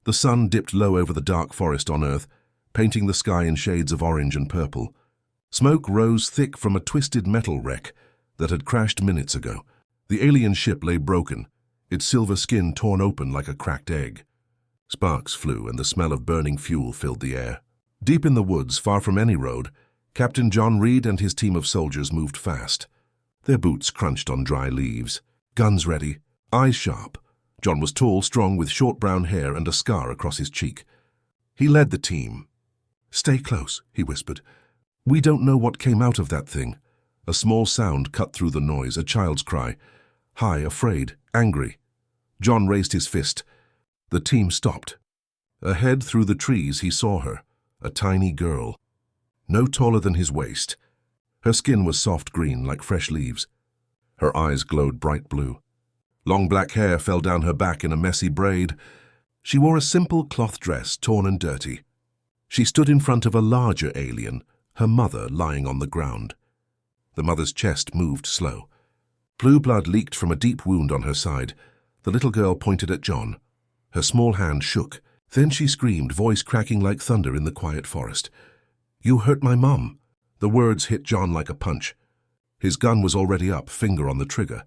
The sun dipped low over the dark forest on Earth, painting the sky in shades of orange and purple. Smoke rose thick from a twisted metal wreck that had crashed minutes ago. The alien ship lay broken, its silver skin torn open like a cracked egg. Sparks flew and the smell of burning fuel filled the air. Deep in the woods, far from any road, Captain John Reed and his team of soldiers moved fast. Their boots crunched on dry leaves, guns ready, eyes sharp. John was tall, strong, with short brown hair and a scar across his cheek. He led the team. "Stay close," he whispered. "We don't know what came out of that thing." A small sound cut through the noise, a child's cry. High, afraid, angry. John raised his fist. The team stopped. Ahead through the trees he saw her, a tiny girl. No taller than his waist. Her skin was soft green like fresh leaves. Her eyes glowed bright blue. Long black hair fell down her back in a messy braid. She wore a simple cloth dress, torn and dirty. She stood in front of a larger alien, her mother lying on the ground. The mother's chest moved slow. Blue blood leaked from a deep wound on her side. The little girl pointed at John. Her small hand shook. Then she screamed, voice cracking like thunder in the quiet forest. "You hurt my mom." The words hit John like a punch. His gun was already up, finger on the trigger.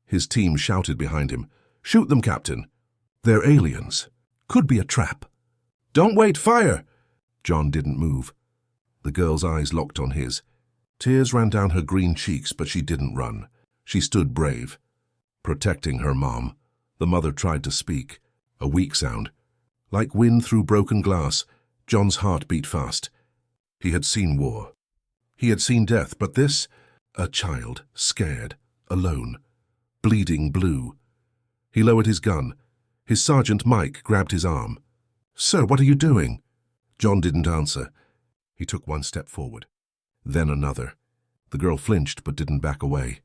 His team shouted behind him, "Shoot them, Captain. They're aliens. Could be a trap." "Don't wait, fire!" John didn't move. The girl's eyes locked on his. Tears ran down her green cheeks, but she didn't run. She stood brave, protecting her mom. The mother tried to speak, a weak sound. Like wind through broken glass, John's heart beat fast. He had seen war. He had seen death, but this, a child, scared, alone, bleeding blue. He lowered his gun. His sergeant, Mike, grabbed his arm. "Sir, what are you doing?" John didn't answer. He took one step forward, then another. The girl flinched but didn't back away.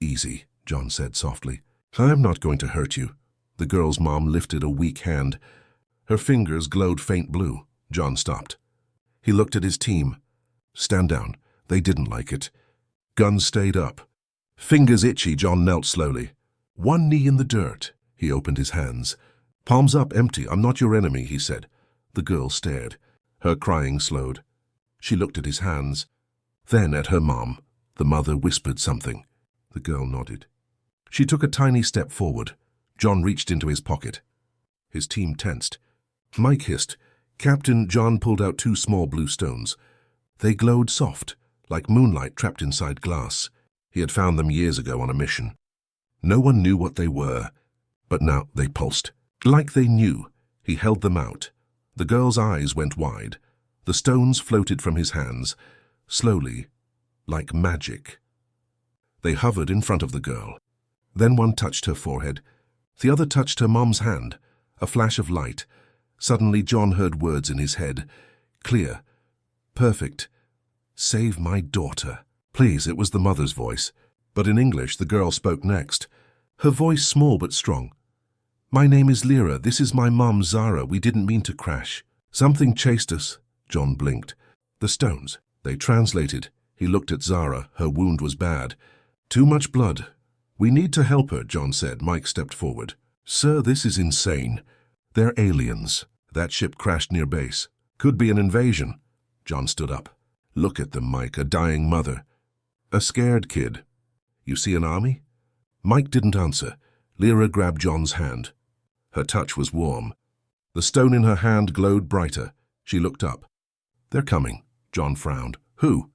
"Easy," John said softly. "I'm not going to hurt you." The girl's mom lifted a weak hand. Her fingers glowed faint blue. John stopped. He looked at his team. "Stand down." They didn't like it. Guns stayed up. Fingers itchy, John knelt slowly. One knee in the dirt. He opened his hands. "Palms up, empty. I'm not your enemy," he said. The girl stared. Her crying slowed. She looked at his hands, then at her mom. The mother whispered something. The girl nodded. She took a tiny step forward. John reached into his pocket. His team tensed. Mike hissed. Captain John pulled out 2 small blue stones. They glowed soft, like moonlight trapped inside glass. He had found them years ago on a mission. No one knew what they were, but now they pulsed. Like they knew, he held them out. The girl's eyes went wide. The stones floated from his hands, slowly, like magic. They hovered in front of the girl. Then one touched her forehead. The other touched her mom's hand. A flash of light. Suddenly John heard words in his head. Clear. Perfect. "Save my daughter." "Please," it was the mother's voice. But in English, the girl spoke next. Her voice small but strong. "My name is Lyra. This is my mom, Zara. We didn't mean to crash. Something chased us." John blinked. "The stones." They translated. He looked at Zara. Her wound was bad. "Too much blood." "We need to help her," John said. Mike stepped forward. "Sir, this is insane. They're aliens. That ship crashed near base. Could be an invasion." John stood up. "Look at them, Mike. A dying mother. A scared kid. You see an army?" Mike didn't answer. Lyra grabbed John's hand. Her touch was warm. The stone in her hand glowed brighter. She looked up. "They're coming." John frowned. "Who?"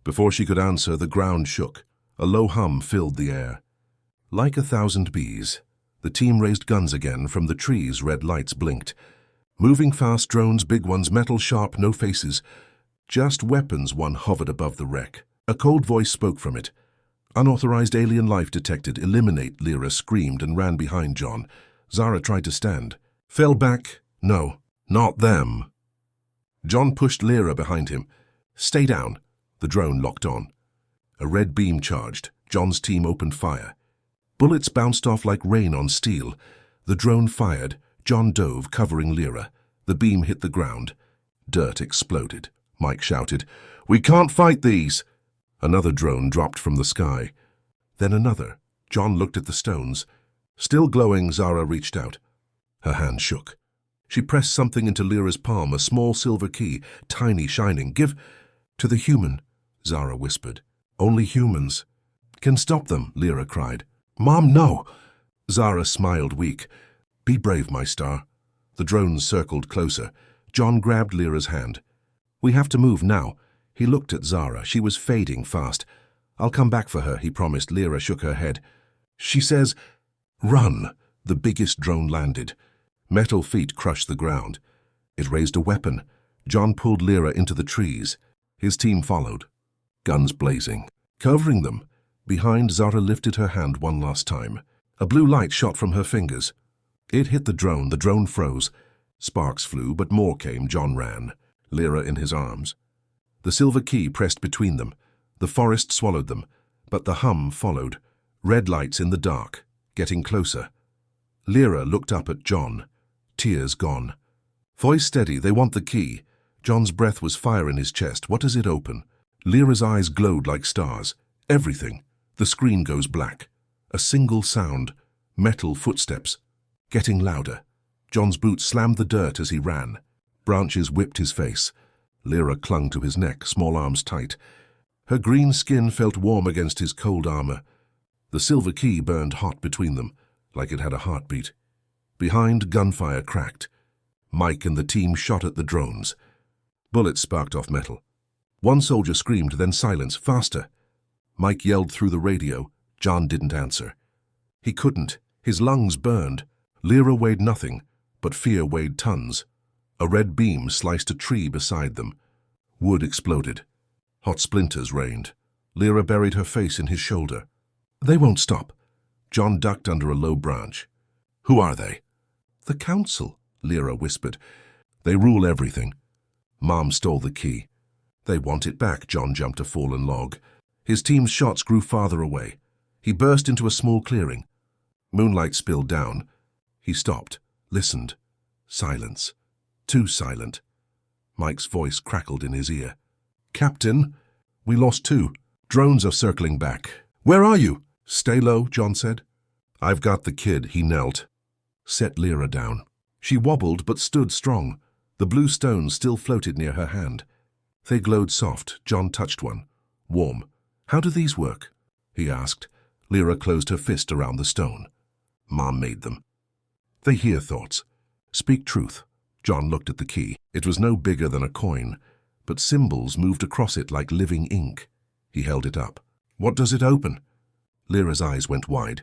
Before she could answer, the ground shook. A low hum filled the air. Like 1,000 bees, the team raised guns again. From the trees, red lights blinked. Moving fast drones, big ones, metal sharp, no faces. Just weapons. One hovered above the wreck. A cold voice spoke from it. "Unauthorized alien life detected. Eliminate." Lyra screamed and ran behind John. Zara tried to stand. Fell back. "No, not them." John pushed Lyra behind him. "Stay down." The drone locked on. A red beam charged. John's team opened fire. Bullets bounced off like rain on steel. The drone fired. John dove, covering Lyra. The beam hit the ground. Dirt exploded. Mike shouted, "We can't fight these!" Another drone dropped from the sky. Then another. John looked at the stones. Still glowing, Zara reached out. Her hand shook. She pressed something into Lyra's palm, a small silver key, tiny, shining. "Give to the human," Zara whispered. "Only humans can stop them," Lyra cried. "Mom, no!" Zara smiled weak. "Be brave, my star." The drones circled closer. John grabbed Lyra's hand. "We have to move now." He looked at Zara. She was fading fast. "I'll come back for her," he promised. Lyra shook her head. "She says, run." The biggest drone landed. Metal feet crushed the ground. It raised a weapon. John pulled Lyra into the trees. His team followed, guns blazing. Covering them, behind, Zara lifted her hand one last time. A blue light shot from her fingers. It hit the drone. The drone froze. Sparks flew, but more came. John ran, Lyra in his arms. The silver key pressed between them. The forest swallowed them, but the hum followed. Red lights in the dark, getting closer. Lyra looked up at John, tears gone. Voice steady, "They want the key." John's breath was fire in his chest. "What does it open?" Lyra's eyes glowed like stars. "Everything." The screen goes black. A single sound, metal footsteps, getting louder. John's boots slammed the dirt as he ran. Branches whipped his face. Lyra clung to his neck, small arms tight. Her green skin felt warm against his cold armor. The silver key burned hot between them, like it had a heartbeat. Behind, gunfire cracked. Mike and the team shot at the drones. Bullets sparked off metal. One soldier screamed, then silence. "Faster!" Mike yelled through the radio. John didn't answer. He couldn't. His lungs burned. Lyra weighed nothing, but fear weighed tons. A red beam sliced a tree beside them. Wood exploded. Hot splinters rained. Lyra buried her face in his shoulder. "They won't stop." John ducked under a low branch. "Who are they?" "The council," Lyra whispered. "They rule everything." Mom stole the key. "They want it back." John jumped a fallen log. His team's shots grew farther away. He burst into a small clearing. Moonlight spilled down. He stopped, listened. Silence. Too silent. Mike's voice crackled in his ear. "Captain, we lost 2. Drones are circling back." "Where are you?" "Stay low," John said. "I've got the kid." He knelt. Set Lyra down. She wobbled but stood strong. The blue stones still floated near her hand. They glowed soft. John touched one. Warm. "How do these work?" he asked. Lyra closed her fist around the stone. "Mom made them." "They hear thoughts. Speak truth." John looked at the key. It was no bigger than a coin, but symbols moved across it like living ink. He held it up. "What does it open?" Lyra's eyes went wide.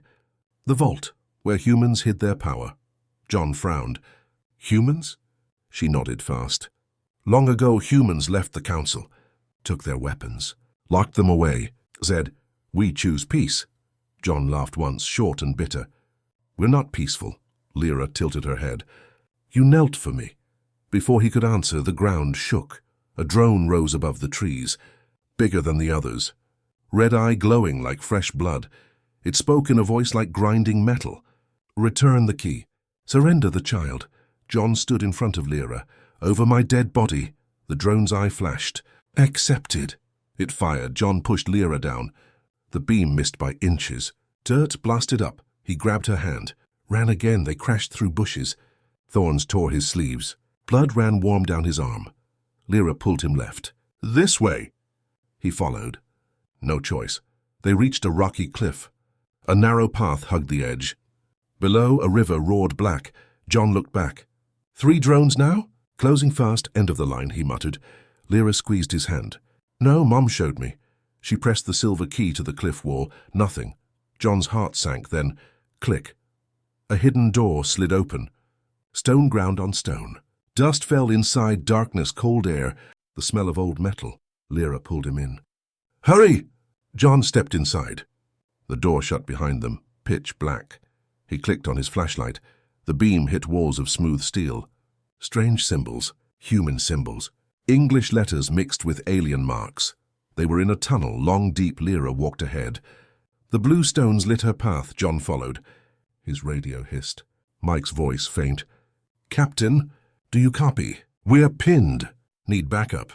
"The vault, where humans hid their power." John frowned. "Humans?" She nodded fast. "Long ago, humans left the council, took their weapons, locked them away, said, 'We choose peace.'" John laughed once, short and bitter. "We're not peaceful." Lyra tilted her head. "You knelt for me." Before he could answer, the ground shook. A drone rose above the trees, bigger than the others. Red eye glowing like fresh blood. It spoke in a voice like grinding metal. "Return the key. Surrender the child." John stood in front of Lyra. "Over my dead body." The drone's eye flashed. "Accepted." It fired. John pushed Lyra down. The beam missed by inches. Dirt blasted up. He grabbed her hand. Ran again. They crashed through bushes. Thorns tore his sleeves. Blood ran warm down his arm. Lyra pulled him left. "This way." He followed. No choice. They reached a rocky cliff. A narrow path hugged the edge. Below, a river roared black. John looked back. "3 drones now?" "Closing fast, end of the line," he muttered. Lyra squeezed his hand. "No, Mom showed me." She pressed the silver key to the cliff wall. Nothing. John's heart sank, then click. A hidden door slid open. Stone ground on stone. Dust fell inside, darkness, cold air, the smell of old metal. Lyra pulled him in. "Hurry!" John stepped inside. The door shut behind them, pitch black. He clicked on his flashlight. The beam hit walls of smooth steel. Strange symbols, human symbols. English letters mixed with alien marks. They were in a tunnel, long, deep. Lyra walked ahead. The blue stones lit her path. John followed. His radio hissed. Mike's voice faint. "Captain, do you copy? We're pinned. Need backup."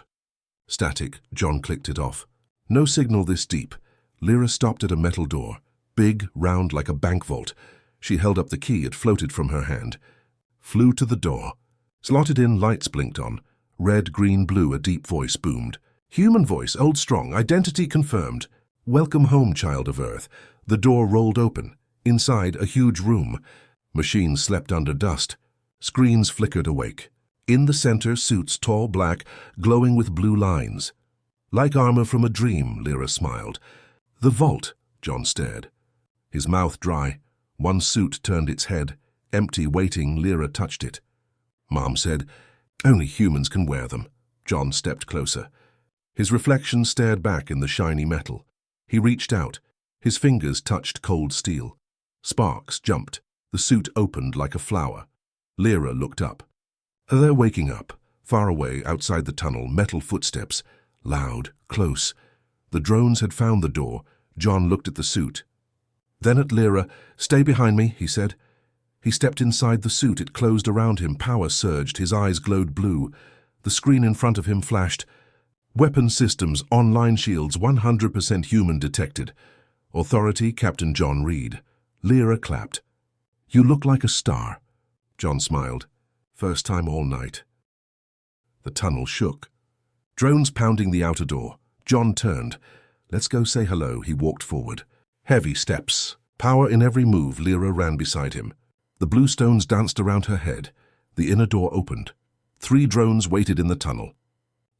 Static. John clicked it off. No signal this deep. Lyra stopped at a metal door. Big, round like a bank vault. She held up the key. It floated from her hand. Flew to the door. Slotted in, lights blinked on. Red, green, blue, a deep voice boomed. Human voice, old strong, identity confirmed. Welcome home, child of Earth. The door rolled open. Inside, a huge room. Machines slept under dust. Screens flickered awake. In the center, suits, tall, black, glowing with blue lines. Like armor from a dream, Lyra smiled. The vault, John stared. His mouth dry. One suit turned its head. Empty, waiting, Lyra touched it. Mom said, "Only humans can wear them." John stepped closer. His reflection stared back in the shiny metal. He reached out. His fingers touched cold steel. Sparks jumped. The suit opened like a flower. Lyra looked up. They're waking up. Far away, outside the tunnel, metal footsteps. Loud, close. The drones had found the door. John looked at the suit. Then at Lyra. "Stay behind me," he said. He stepped inside the suit. It closed around him. Power surged. His eyes glowed blue. The screen in front of him flashed. Weapon systems, online shields, 100% human detected. Authority, Captain John Reed. Lyra clapped. "You look like a star." John smiled. First time all night. The tunnel shook. Drones pounding the outer door. John turned. "Let's go say hello." He walked forward. Heavy steps. Power in every move. Lyra ran beside him. The blue stones danced around her head. The inner door opened. 3 drones waited in the tunnel.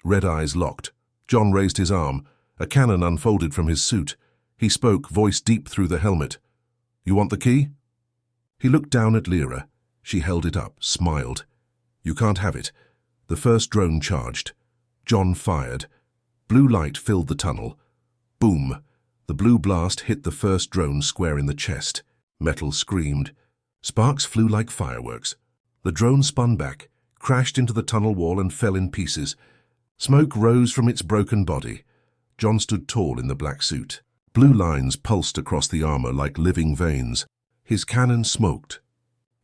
Red eyes locked. John raised his arm. A cannon unfolded from his suit. He spoke, voice deep through the helmet. "You want the key?" He looked down at Lyra. She held it up, smiled. "You can't have it." The first drone charged. John fired. Blue light filled the tunnel. Boom! The blue blast hit the first drone square in the chest. Metal screamed. Sparks flew like fireworks. The drone spun back, crashed into the tunnel wall and fell in pieces. Smoke rose from its broken body. John stood tall in the black suit. Blue lines pulsed across the armor like living veins. His cannon smoked.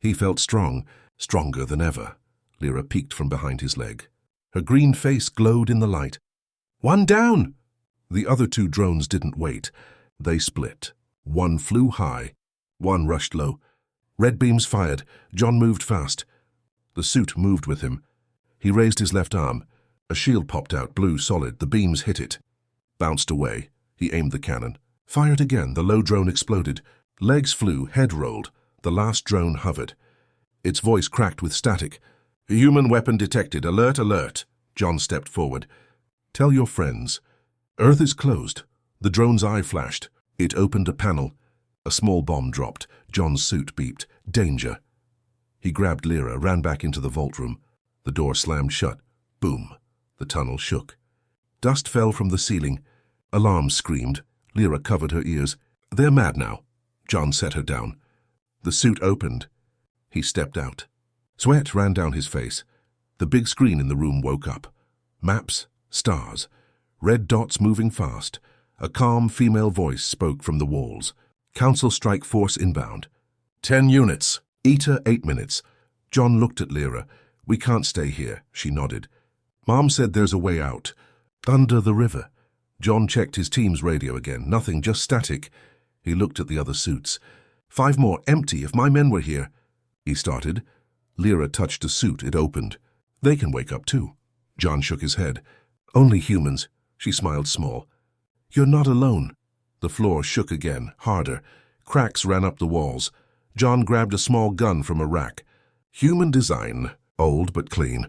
He felt strong, stronger than ever. Lyra peeked from behind his leg. Her green face glowed in the light. "One down!" The other 2 drones didn't wait. They split. One flew high. One rushed low. Red beams fired. John moved fast. The suit moved with him. He raised his left arm. A shield popped out, blue, solid. The beams hit it. Bounced away. He aimed the cannon. Fired again. The low drone exploded. Legs flew, head rolled. The last drone hovered. Its voice cracked with static. "Human weapon detected. Alert, alert." John stepped forward. "Tell your friends. Earth is closed." The drone's eye flashed. It opened a panel. A small bomb dropped. John's suit beeped. Danger. He grabbed Lyra, ran back into the vault room. The door slammed shut. Boom. The tunnel shook. Dust fell from the ceiling. Alarms screamed. Lyra covered her ears. "They're mad now." John set her down. The suit opened. He stepped out. Sweat ran down his face. The big screen in the room woke up. Maps, stars, red dots moving fast. A calm female voice spoke from the walls. "Council strike force inbound. 10 units. Eta 8 minutes." John looked at Lyra. "We can't stay here," she nodded. "Mom said there's a way out. Under the river." John checked his team's radio again. Nothing, just static. He looked at the other suits. 5 more, empty. If my men were here." He started. Lyra touched a suit. It opened. "They can wake up too." John shook his head. "Only humans." She smiled small. "You're not alone." The floor shook again, harder. Cracks ran up the walls. John grabbed a small gun from a rack. "Human design. Old but clean."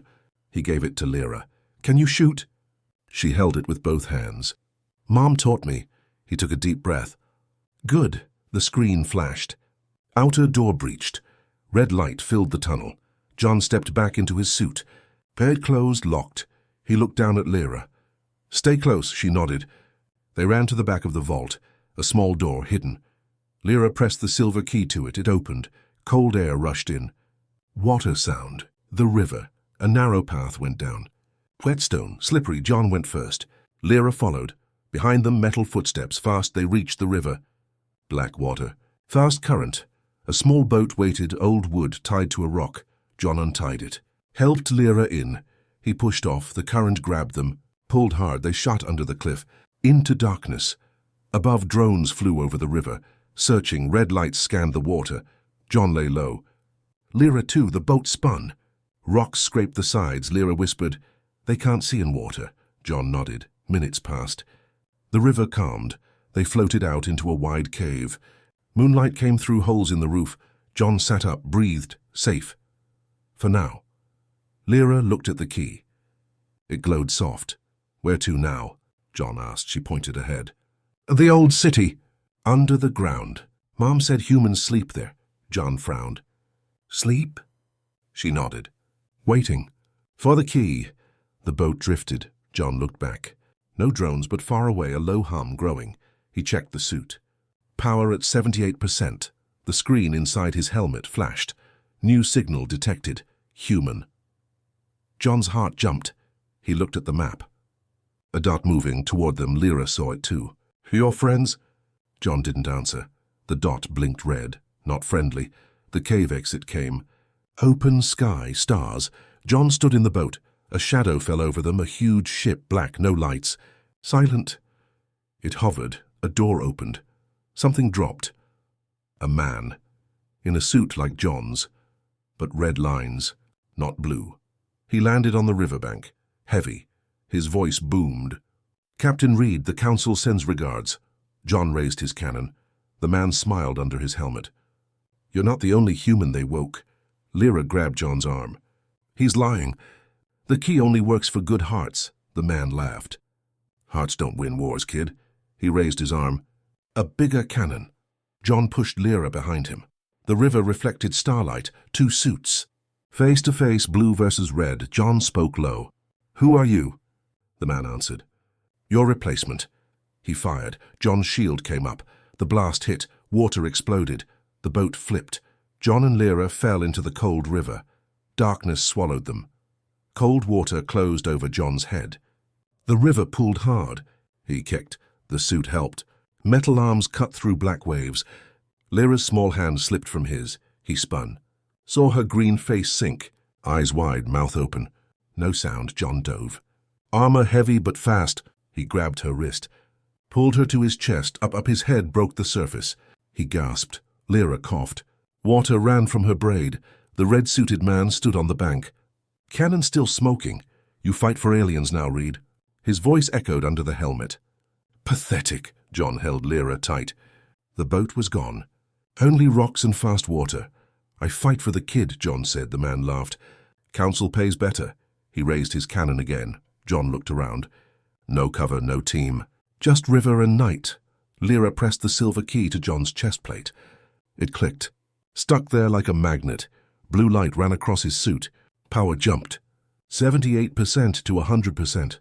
He gave it to Lyra. "Can you shoot?" She held it with both hands. "Mom taught me." He took a deep breath. "Good." The screen flashed. Outer door breached. Red light filled the tunnel. John stepped back into his suit. Paired closed, locked. He looked down at Lyra. "Stay close," she nodded. They ran to the back of the vault, a small door hidden. Lyra pressed the silver key to it. It opened. Cold air rushed in. Water sound. The river. A narrow path went down. Whetstone, slippery. John went first. Lyra followed. Behind them, metal footsteps. Fast they reached the river. Black water. Fast current. A small boat waited, old wood tied to a rock. John untied it. Helped Lyra in. He pushed off. The current grabbed them. Pulled hard. They shot under the cliff. Into darkness. Above, drones flew over the river. Searching, red lights scanned the water. John lay low. Lyra too. The boat spun. Rocks scraped the sides. Lyra whispered, "They can't see in water." John nodded. Minutes passed. The river calmed. They floated out into a wide cave. Moonlight came through holes in the roof. John sat up, breathed, safe. For now. Lyra looked at the key. It glowed soft. "Where to now?" John asked. She pointed ahead. "The old city." "Under the ground. Mom said humans sleep there." John frowned. "Sleep?" She nodded. "Waiting. For the key." The boat drifted. John looked back. No drones, but far away, a low hum growing. He checked the suit. Power at 78%. The screen inside his helmet flashed. New signal detected. Human. John's heart jumped. He looked at the map. A dot moving toward them. Lyra saw it too. "Your friends?" John didn't answer. The dot blinked red. Not friendly. The cave exit came. Open sky, stars. John stood in the boat. A shadow fell over them, a huge ship, black, no lights. Silent. It hovered. A door opened. Something dropped. A man. In a suit like John's. But red lines, not blue. He landed on the riverbank. Heavy. His voice boomed. "Captain Reed, the council sends regards." John raised his cannon. The man smiled under his helmet. "You're not the only human they woke." Lyra grabbed John's arm. "He's lying. The key only works for good hearts." The man laughed. "Hearts don't win wars, kid." He raised his arm. "A bigger cannon." John pushed Lyra behind him. The river reflected starlight. 2 suits. Face to face, blue versus red. John spoke low. "Who are you?" The man answered. "Your replacement." He fired. John's shield came up. The blast hit. Water exploded. The boat flipped. John and Lyra fell into the cold river. Darkness swallowed them. Cold water closed over John's head. The river pulled hard. He kicked. The suit helped. Metal arms cut through black waves. Lyra's small hand slipped from his. He spun. Saw her green face sink. Eyes wide, mouth open. No sound. John dove. Armor heavy but fast. He grabbed her wrist. Pulled her to his chest. Up his head broke the surface. He gasped. Lyra coughed. Water ran from her braid. The red-suited man stood on the bank. "Cannon still smoking. You fight for aliens now, Reed." His voice echoed under the helmet. "Pathetic." John held Lyra tight. The boat was gone. "Only rocks and fast water." "I fight for the kid," John said. The man laughed. "Council pays better." He raised his cannon again. John looked around. No cover, no team. Just river and night. Lyra pressed the silver key to John's chest plate. It clicked. Stuck there like a magnet. Blue light ran across his suit. Power jumped. 78% to 100%.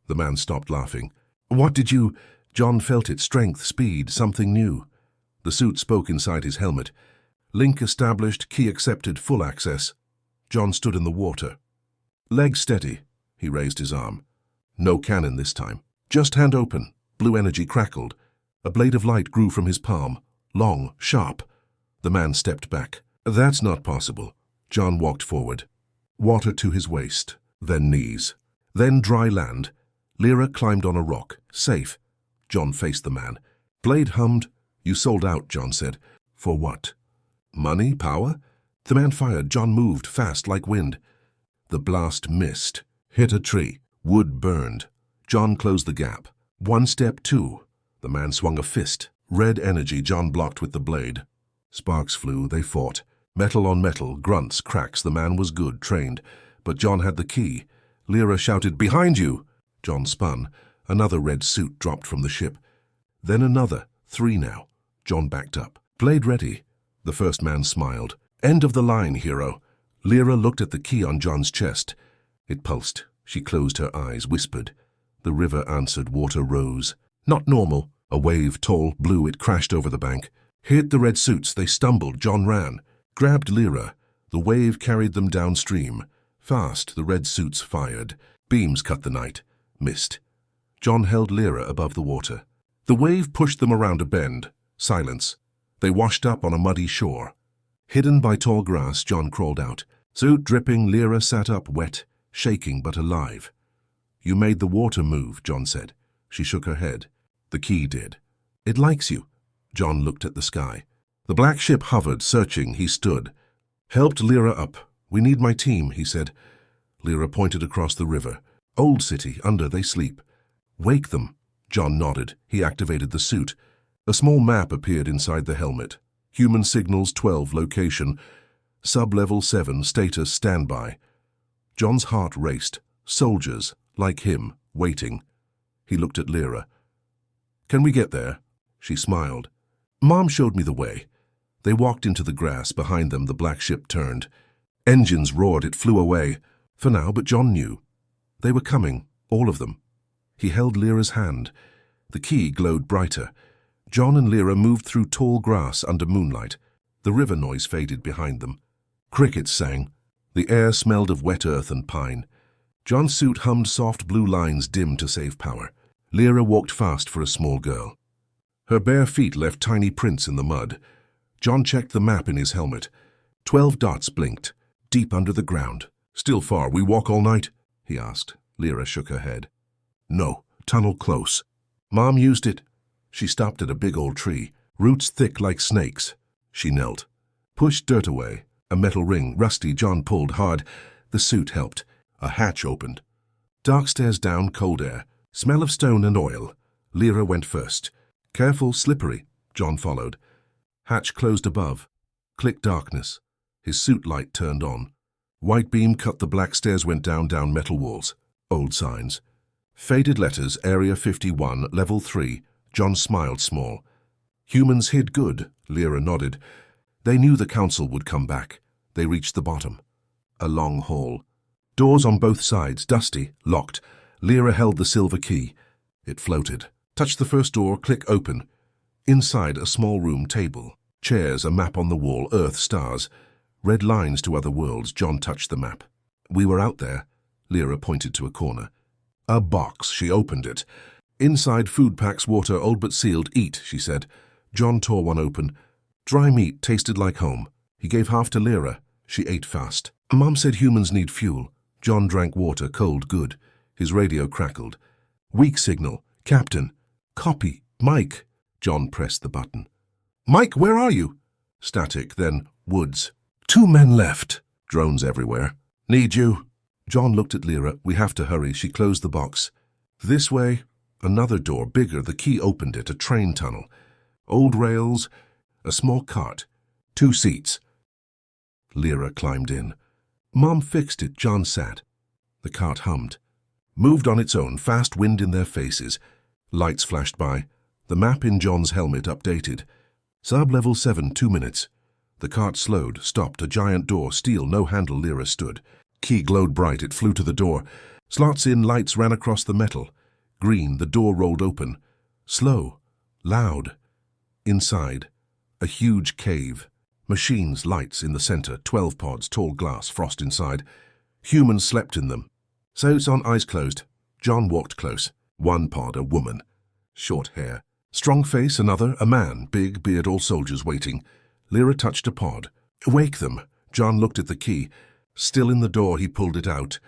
The man stopped laughing. "What did you—" John felt it. Strength, speed, something new. The suit spoke inside his helmet. "Link established, key accepted, full access." John stood in the water. "Legs steady." He raised his arm. No cannon this time. Just hand open. Blue energy crackled. A blade of light grew from his palm. Long, sharp. The man stepped back. "That's not possible." John walked forward. Water to his waist, then knees. Then dry land. Lyra climbed on a rock. Safe. John faced the man. Blade hummed. "You sold out," John said. "For what?" "Money? Power?" The man fired. John moved, fast like wind. The blast missed. Hit a tree. Wood burned. John closed the gap. 1 step, 2. The man swung a fist. Red energy. John blocked with the blade. Sparks flew. They fought. Metal on metal. Grunts, cracks. The man was good, trained. But John had the key. Lyra shouted, "Behind you!" John spun. Another red suit dropped from the ship. Then another. 3 now. John backed up. Blade ready. The first man smiled. "End of the line, hero." Lyra looked at the key on John's chest. It pulsed. She closed her eyes, whispered. The river answered. Water rose. Not normal. A wave, tall, blue. It crashed over the bank. Hit the red suits. They stumbled. John ran. Grabbed Lyra. The wave carried them downstream. Fast, the red suits fired. Beams cut the night. Missed. John held Lyra above the water. The wave pushed them around a bend. Silence. They washed up on a muddy shore. Hidden by tall grass, John crawled out. Suit dripping, Lyra sat up, wet, shaking but alive. "You made the water move," John said. She shook her head. "The key did." "It likes you." John looked at the sky. The black ship hovered, searching. He stood. Helped Lyra up. "We need my team," he said. Lyra pointed across the river. "Old city, under they sleep." "Wake them." John nodded. He activated the suit. A small map appeared inside the helmet. Human signals 12, location. Sub-level 7, status standby. John's heart raced. Soldiers, like him, waiting. He looked at Lyra. "Can we get there?" She smiled. "Mom showed me the way." They walked into the grass. Behind them, the black ship turned. Engines roared. It flew away. For now, but John knew. They were coming, all of them. He held Lyra's hand. The key glowed brighter. John and Lyra moved through tall grass under moonlight. The river noise faded behind them. Crickets sang. The air smelled of wet earth and pine. John's suit hummed soft blue lines dim to save power. Lyra walked fast for a small girl. Her bare feet left tiny prints in the mud. John checked the map in his helmet. 12 dots blinked, deep under the ground. "Still far? We walk all night?" he asked. Lyra shook her head. "No, tunnel close." "Mom used it." She stopped at a big old tree, roots thick like snakes. She knelt. Pushed dirt away. A metal ring, rusty. John pulled hard. The suit helped. A hatch opened. Dark stairs down, cold air. Smell of stone and oil. Lyra went first. Careful, slippery. John followed. Hatch closed above. Click darkness. His suit light turned on. White beam cut the black stairs, went down metal walls. Old signs. Faded letters, Area 51, Level 3. John smiled small. "Humans hid good," Lyra nodded. They knew the council would come back. They reached the bottom. A long hall. Doors on both sides, dusty, locked. Lyra held the silver key. It floated. Touched the first door, click open. Inside, a small room, table. Chairs, a map on the wall, Earth, stars. Red lines to other worlds. John touched the map. "We were out there." Lyra pointed to a corner. A box. She opened it. Inside, food packs, water, old but sealed. "Eat," she said. John tore one open. Dry meat, tasted like home. He gave half to Lyra. She ate fast. "Mom said humans need fuel." John drank water, cold, good. His radio crackled. "Weak signal. Captain. Copy. Mike." John pressed the button. "Mike, where are you?" Static, then woods. 2 men left. Drones everywhere. "Need you." John looked at Lyra. "We have to hurry." She closed the box. "This way." Another door, bigger. The key opened it. A train tunnel. Old rails. A small cart. 2 seats. Lyra climbed in. "Mom fixed it." John sat. The cart hummed. Moved on its own, fast wind in their faces. Lights flashed by. The map in John's helmet updated. Sub-level 7, 2 minutes. The cart slowed, stopped. A giant door, steel, no handle. Lyra stood. Key glowed bright. It flew to the door. Slots in, lights ran across the metal. Green, the door rolled open. Slow. Loud. Inside. A huge cave. Machines, lights in the center. 12 pods, tall glass, frost inside. Humans slept in them. Suits on, eyes closed. John walked close. One pod, a woman. Short hair. Strong face, another, a man. Big beard, all soldiers waiting. Lyra touched a pod. "Wake them." John looked at the key. Still in the door, he pulled it out.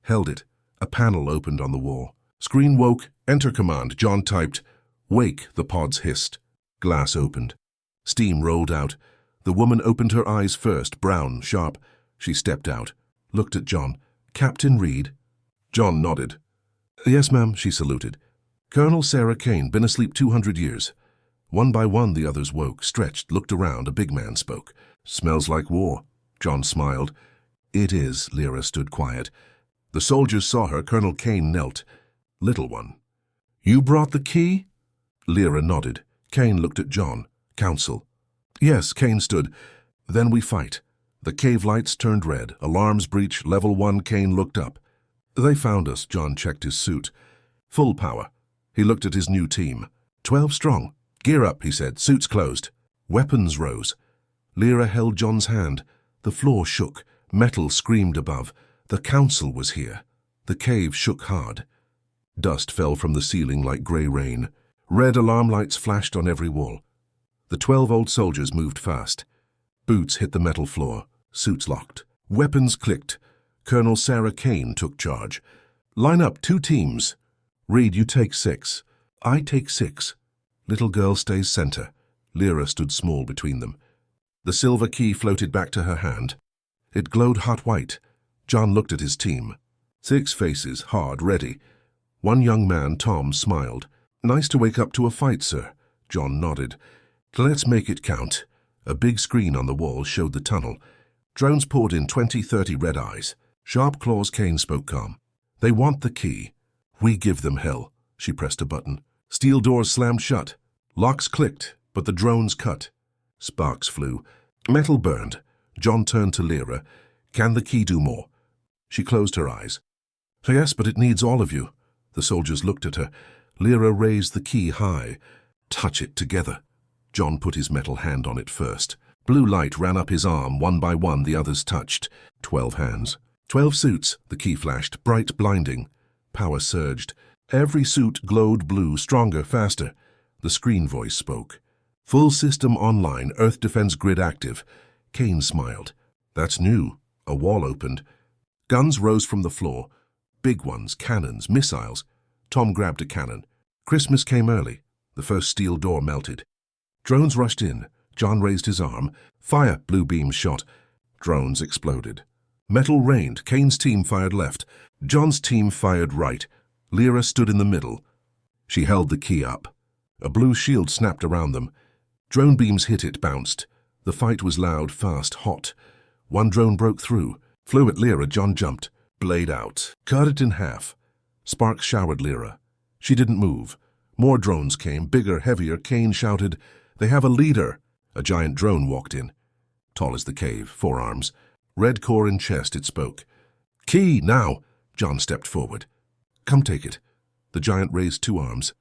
Held it. A panel opened on the wall. Screen woke. Enter command. John typed. "Wake," the pods hissed. Glass opened. Steam rolled out. The woman opened her eyes first, brown, sharp. She stepped out. Looked at John. "Captain Reed?" John nodded. "Yes, ma'am," she saluted. "Colonel Sarah Kane, been asleep 200 years. One by one the others woke, stretched, looked around. A big man spoke. "Smells like war." John smiled. "It is." Lyra stood quiet. The soldiers saw her. Colonel Kane knelt. "Little one." "You brought the key?" Lyra nodded. Kane looked at John. "Council." "Yes." Kane stood. "Then we fight." The cave lights turned red. Alarms breach. Level 1. Kane looked up. "They found us." John checked his suit. "Full power." He looked at his new team. 12 strong. "Gear up," he said. Suits closed. Weapons rose. Lyra held John's hand. The floor shook. Metal screamed above. The council was here. The cave shook hard. Dust fell from the ceiling like grey rain. Red alarm lights flashed on every wall. The 12 old soldiers moved fast. Boots hit the metal floor. Suits locked. Weapons clicked. Colonel Sarah Kane took charge. "Line up, 2 teams. Reed, you take 6. I take 6. Little girl stays center." Lyra stood small between them. The silver key floated back to her hand. It glowed hot white. John looked at his team. 6 faces, hard, ready. One young man, Tom, smiled. "Nice to wake up to a fight, sir." John nodded. "Let's make it count." A big screen on the wall showed the tunnel. Drones poured in 20-30 red eyes. Sharp claws, Kane spoke calm. "They want the key. We give them hell." She pressed a button. Steel doors slammed shut. Locks clicked, but the drones cut. Sparks flew. Metal burned. John turned to Lyra. "Can the key do more?" She closed her eyes. "Yes, but it needs all of you." The soldiers looked at her. Lyra raised the key high. "Touch it together." John put his metal hand on it first. Blue light ran up his arm. One by one, the others touched. 12 hands. 12 suits, the key flashed, bright, blinding. Power surged. Every suit glowed blue, stronger, faster. The screen voice spoke. "Full system online, Earth defense grid active." Kane smiled. "That's new." A wall opened. Guns rose from the floor. Big ones, cannons, missiles. Tom grabbed a cannon. Christmas came early. The first steel door melted. Drones rushed in. John raised his arm. Fire! Blue beams shot. Drones exploded. Metal rained. Kane's team fired left. John's team fired right. Lyra stood in the middle. She held the key up. A blue shield snapped around them. Drone beams hit it, bounced. The fight was loud, fast, hot. One drone broke through. Flew at Lyra. John jumped. Blade out. Cut it in half. Sparks showered Lyra. She didn't move. More drones came, bigger, heavier. Kane shouted, "They have a leader!" A giant drone walked in. Tall as the cave, 4 arms. Red core in chest, it spoke. "Key, now!" John stepped forward. "Come take it." The giant raised 2 arms.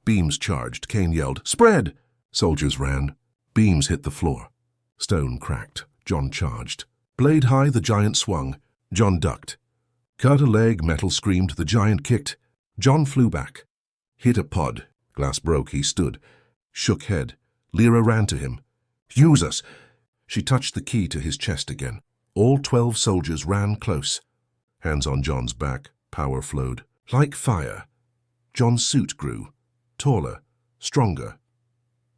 Beams charged. Kane yelled, "Spread!" Soldiers ran. Beams hit the floor. Stone cracked. John charged. Blade high, the giant swung. John ducked. Cut a leg, metal screamed. The giant kicked. John flew back. Hit a pod. Glass broke. He stood. Shook head. Lyra ran to him. "Use us!" She touched the key to his chest again. All 12 soldiers ran close. Hands on John's back. Power flowed. Like fire. John's suit grew. Taller. Stronger.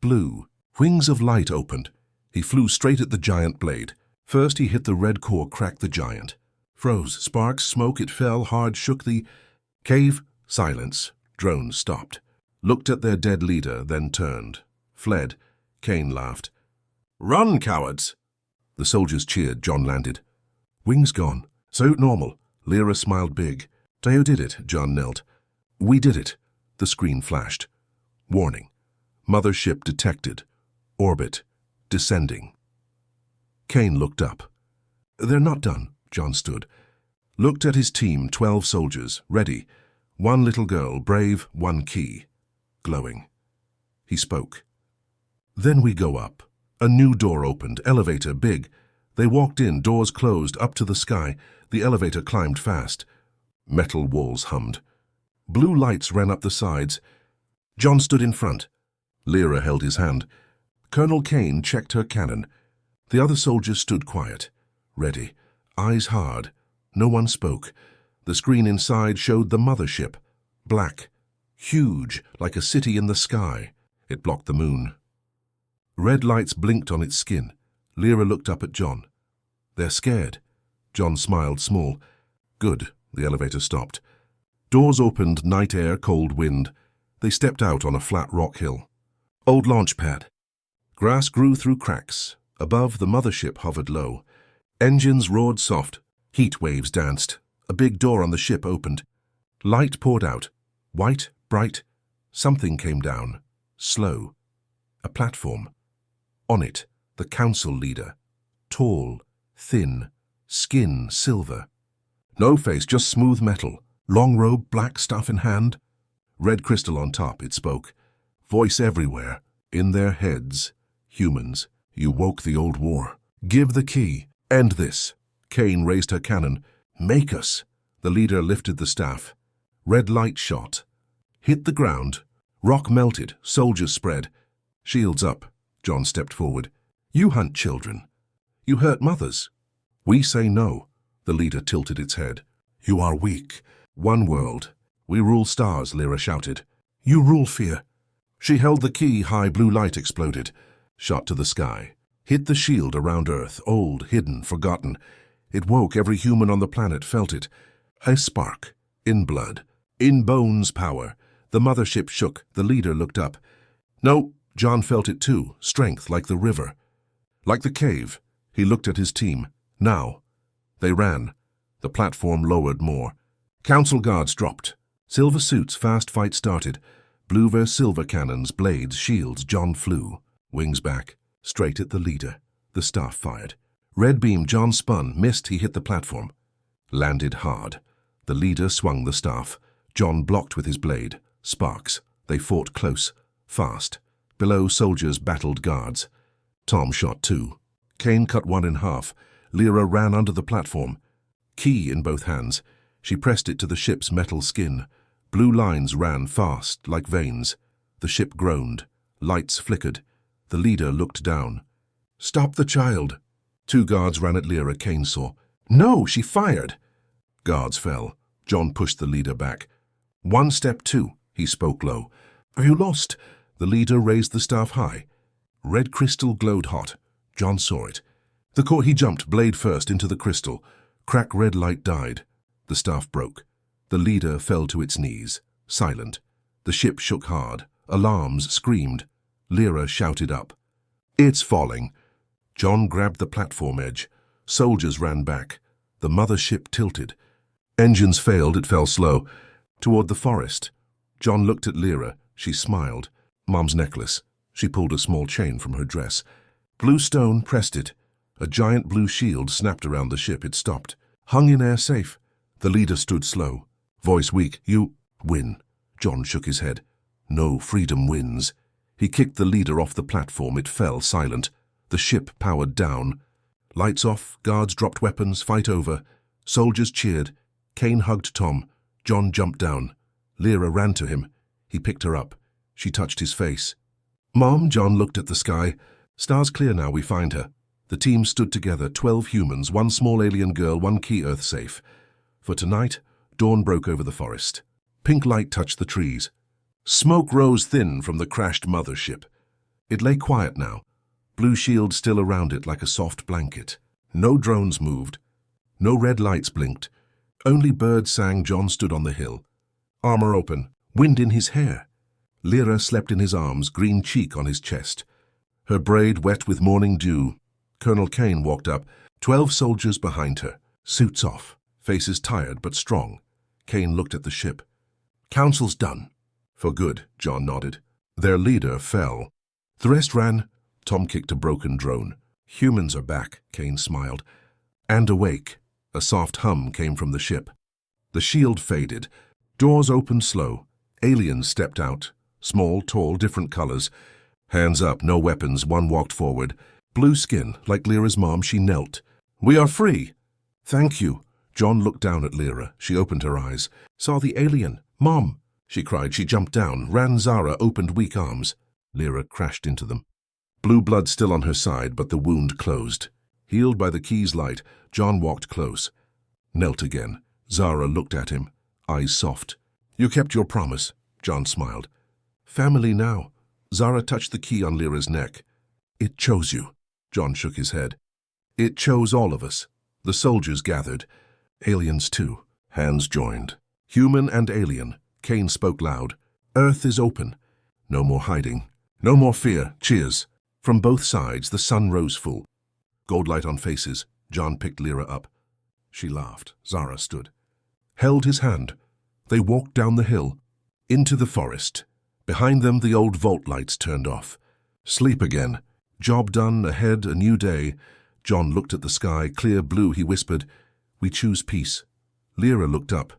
Blue. Wings of light opened. He flew straight at the giant blade. First he hit the red core, cracked the giant. Froze. Sparks, smoke, it fell hard, shook the cave. Silence. Drones stopped. Looked at their dead leader, then turned. Fled. Kane laughed. "Run, cowards!" The soldiers cheered. John landed. Wings gone. Suit normal. Lyra smiled big. "Teo did it." John knelt. "We did it." The screen flashed. Warning. Mothership detected. Orbit. Descending. Kane looked up. "They're not done." John stood. Looked at his team, 12 soldiers, ready. 1 little girl, brave, 1 key. Glowing. He spoke. "Then we go up." A new door opened, elevator, big. They walked in, doors closed, up to the sky. The elevator climbed fast. Metal walls hummed. Blue lights ran up the sides. John stood in front. Lyra held his hand. Colonel Kane checked her cannon. The other soldiers stood quiet, ready, eyes hard. No one spoke. The screen inside showed the mothership, black, huge, like a city in the sky. It blocked the moon. Red lights blinked on its skin. Lyra looked up at John. "They're scared." John smiled small. "Good." The elevator stopped. Doors opened, night air, cold wind. They stepped out on a flat rock hill. Old launch pad. Grass grew through cracks. Above, the mothership hovered low. Engines roared soft. Heat waves danced. A big door on the ship opened. Light poured out. White, bright. Something came down. Slow. A platform. On it, the council leader. Tall, thin, skin silver. No face, just smooth metal. Long robe, black stuff in hand. Red crystal on top, it spoke. Voice everywhere. In their heads. Humans, you woke the old war. Give the key. End this. Kane raised her cannon. Make us. The leader lifted the staff. Red light shot. Hit the ground. Rock melted. Soldiers spread. Shields up. John stepped forward. You hunt children. You hurt mothers. We say no. The leader tilted its head. You are weak. One world. We rule stars, Lyra shouted. You rule fear. She held the key high. Blue light exploded. Shot to the sky. Hit the shield around Earth. Old, hidden, forgotten. It woke every human on the planet, felt it. A spark. In blood. In bones power. The mothership shook. The leader looked up. No, John felt it too. Strength like the river. Like the cave. He looked at his team. Now. They ran. The platform lowered more. Council guards dropped. Silver suits, fast fight started. Blue versus silver cannons, blades, shields. John flew. Wings back. Straight at the leader. The staff fired. Red beam, John spun. Missed, he hit the platform. Landed hard. The leader swung the staff. John blocked with his blade. Sparks. They fought close. Fast. Below, soldiers battled guards. Tom shot two. Kane cut one in half. Lyra ran under the platform. Key in both hands. She pressed it to the ship's metal skin. Blue lines ran fast, like veins. The ship groaned. Lights flickered. The leader looked down. Stop the child. Two guards ran at Lyra. Kane saw. No, she fired. Guards fell. John pushed the leader back. One step, two. He spoke low. Are you lost? The leader raised the staff high. Red crystal glowed hot. John saw it. He jumped, blade first, into the crystal. Crack red light died. The staff broke. The leader fell to its knees, silent. The ship shook hard. Alarms screamed. Lyra shouted up. It's falling. John grabbed the platform edge. Soldiers ran back. The mothership tilted. Engines failed, it fell slow. Toward the forest. John looked at Lyra. She smiled. Mom's necklace. She pulled a small chain from her dress. Blue stone pressed it. A giant blue shield snapped around the ship. It stopped. Hung in air safe. The leader stood slow. Voice weak. You win. John shook his head. No, freedom wins. He kicked the leader off the platform. It fell silent. The ship powered down. Lights off. Guards dropped weapons. Fight over. Soldiers cheered. Kane hugged Tom. John jumped down. Lyra ran to him. He picked her up. She touched his face. Mom, John looked at the sky. Stars clear now, we find her. The team stood together, 12 humans, one small alien girl, one key Earth safe. For tonight, dawn broke over the forest. Pink light touched the trees. Smoke rose thin from the crashed mothership. It lay quiet now, blue shield still around it like a soft blanket. No drones moved. No red lights blinked. Only birds sang. John stood on the hill. Armor open, wind in his hair. Lyra slept in his arms, green cheek on his chest. Her braid wet with morning dew. Colonel Kane walked up, 12 soldiers behind her, suits off, faces tired but strong. Kane looked at the ship. Council's done. For good, John nodded. Their leader fell. The rest ran. Tom kicked a broken drone. Humans are back, Kane smiled. And awake. A soft hum came from the ship. The shield faded. Doors opened slow. Aliens stepped out. Small, tall, different colors. Hands up, no weapons. One walked forward. Blue skin, like Lyra's mom, she knelt. We are free. Thank you. John looked down at Lyra. She opened her eyes. Saw the alien. Mom, she cried. She jumped down. Ran Zara, opened weak arms. Lyra crashed into them. Blue blood still on her side, but the wound closed. Healed by the key's light, John walked close. Knelt again. Zara looked at him, eyes soft. You kept your promise, John smiled. Family now. Zara touched the key on Lyra's neck. It chose you. John shook his head. It chose all of us. The soldiers gathered. Aliens too. Hands joined. Human and alien. Kane spoke loud. Earth is open. No more hiding. No more fear. Cheers. From both sides, the sun rose full. Gold light on faces. John picked Lyra up. She laughed. Zara stood. Held his hand. They walked down the hill. Into the forest. Behind them, the old vault lights turned off. Sleep again. Job done, ahead, a new day. John looked at the sky, clear blue. He whispered, We choose peace. Lyra looked up.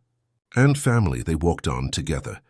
And family, they walked on together.